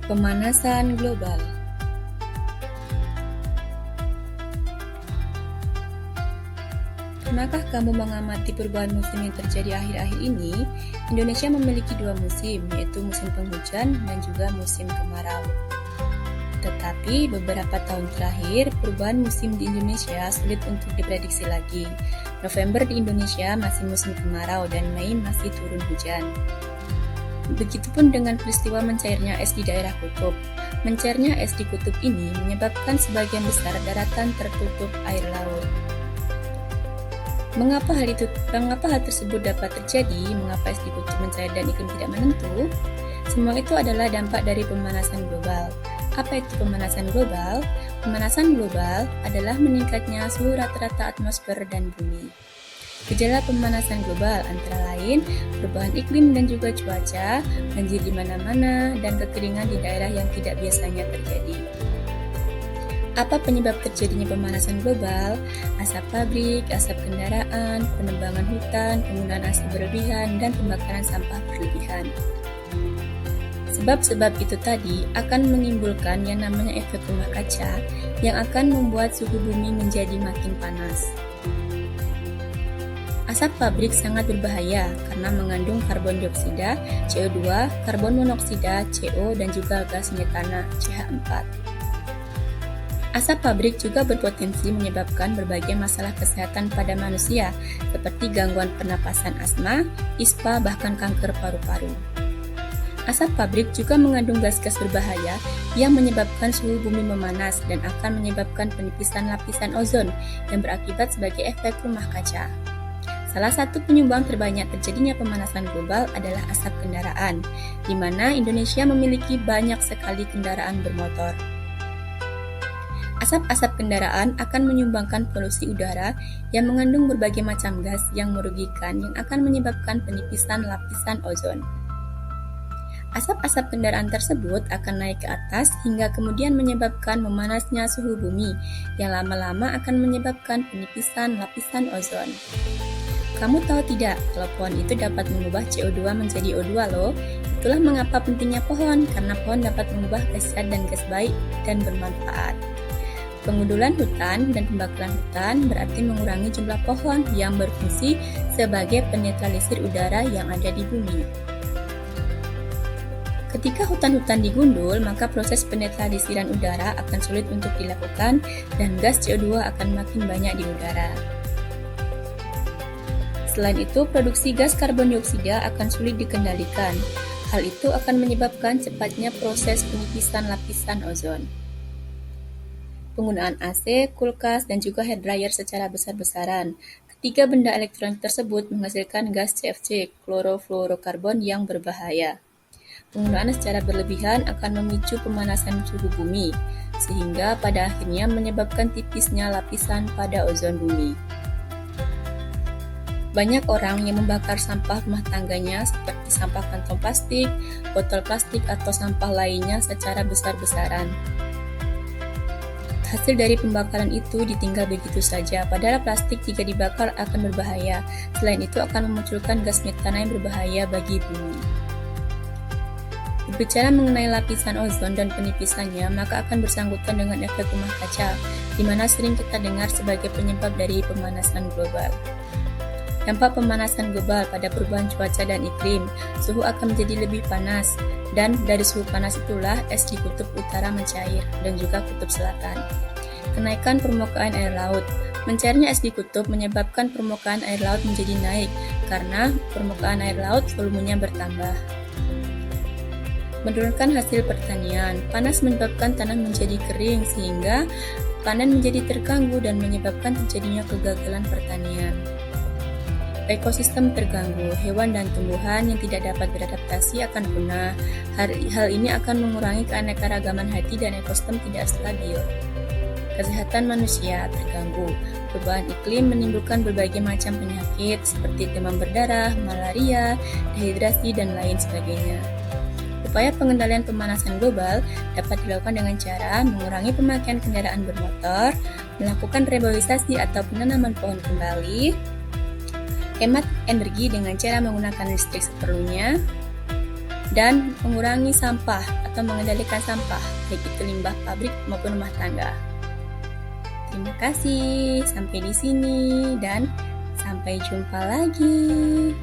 Pemanasan global. Pernahkah kamu mengamati perubahan musim yang terjadi akhir-akhir ini? Indonesia memiliki dua musim, yaitu musim penghujan dan juga musim kemarau. Tetapi beberapa tahun terakhir, perubahan musim di Indonesia sulit untuk diprediksi lagi. November di Indonesia masih musim kemarau dan Mei masih turun hujan. Begitupun dengan peristiwa mencairnya es di daerah kutub. Mencairnya es di kutub ini menyebabkan sebagian besar daratan tertutup air laut. Mengapa hal tersebut dapat terjadi? Mengapa es di kutub mencair dan iklim tidak menentu? Semua itu adalah dampak dari pemanasan global. Apa itu pemanasan global? Pemanasan global adalah meningkatnya suhu rata-rata atmosfer dan bumi. Gejala pemanasan global antara lain perubahan iklim dan juga cuaca, banjir di mana-mana, dan kekeringan di daerah yang tidak biasanya terjadi. Apa penyebab terjadinya pemanasan global? Asap pabrik, asap kendaraan, penebangan hutan, penggunaan asap berlebihan, dan pembakaran sampah berlebihan. Sebab-sebab itu tadi akan menimbulkan yang namanya efek rumah kaca yang akan membuat suhu bumi menjadi makin panas. Asap pabrik sangat berbahaya karena mengandung karbon dioksida, CO2, karbon monoksida, CO, dan juga gas metana, CH4. Asap pabrik juga berpotensi menyebabkan berbagai masalah kesehatan pada manusia, seperti gangguan pernapasan asma, ispa, bahkan kanker paru-paru. Asap pabrik juga mengandung gas-gas berbahaya yang menyebabkan suhu bumi memanas dan akan menyebabkan penipisan lapisan ozon yang berakibat sebagai efek rumah kaca. Salah satu penyumbang terbanyak terjadinya pemanasan global adalah asap kendaraan, di mana Indonesia memiliki banyak sekali kendaraan bermotor. Asap-asap kendaraan akan menyumbangkan polusi udara yang mengandung berbagai macam gas yang merugikan yang akan menyebabkan penipisan lapisan ozon. Asap-asap kendaraan tersebut akan naik ke atas hingga kemudian menyebabkan memanasnya suhu bumi yang lama-lama akan menyebabkan penipisan lapisan ozon. Kamu tahu tidak kalau pohon itu dapat mengubah CO2 menjadi O2 loh? Itulah mengapa pentingnya pohon, karena pohon dapat mengubah gas zat dan gas baik dan bermanfaat. Pengundulan hutan dan pembakaran hutan berarti mengurangi jumlah pohon yang berfungsi sebagai penetralisir udara yang ada di bumi. Ketika hutan-hutan digundul, maka proses penetralisiran udara akan sulit untuk dilakukan dan gas CO2 akan makin banyak di udara. Selain itu, produksi gas karbon dioksida akan sulit dikendalikan. Hal itu akan menyebabkan cepatnya proses penipisan lapisan ozon. Penggunaan AC, kulkas, dan juga hair dryer secara besar-besaran. Ketiga benda elektronik tersebut menghasilkan gas CFC, klorofluorokarbon yang berbahaya. Penggunaan secara berlebihan akan memicu pemanasan suhu bumi, sehingga pada akhirnya menyebabkan tipisnya lapisan pada ozon bumi. Banyak orang yang membakar sampah rumah tangganya seperti sampah kantong plastik, botol plastik, atau sampah lainnya secara besar-besaran. Hasil dari pembakaran itu ditinggal begitu saja, padahal plastik jika dibakar akan berbahaya. Selain itu akan memunculkan gas metana yang berbahaya bagi bumi. Berbicara mengenai lapisan ozon dan penipisannya, maka akan bersangkutan dengan efek rumah kaca, di mana sering kita dengar sebagai penyebab dari pemanasan global. Dampak pemanasan global pada perubahan cuaca dan iklim, suhu akan menjadi lebih panas, dan dari suhu panas itulah es di kutub utara mencair dan juga kutub selatan. Kenaikan permukaan air laut. Mencairnya es di kutub menyebabkan permukaan air laut menjadi naik karena permukaan air laut volumenya bertambah. Menurunkan hasil pertanian. Panas menyebabkan tanah menjadi kering sehingga panen menjadi terganggu dan menyebabkan terjadinya kegagalan pertanian. Ekosistem terganggu, hewan dan tumbuhan yang tidak dapat beradaptasi akan punah. Hal ini akan mengurangi keanekaragaman hayati dan ekosistem tidak stabil. Kesehatan manusia terganggu. Perubahan iklim menimbulkan berbagai macam penyakit seperti demam berdarah, malaria, dehidrasi, dan lain sebagainya. Upaya pengendalian pemanasan global dapat dilakukan dengan cara mengurangi pemakaian kendaraan bermotor, melakukan reboisasi atau penanaman pohon kembali, hemat energi dengan cara menggunakan listrik seperlunya, dan mengurangi sampah atau mengendalikan sampah, baik itu limbah pabrik maupun rumah tangga. Terima kasih, sampai di sini dan sampai jumpa lagi.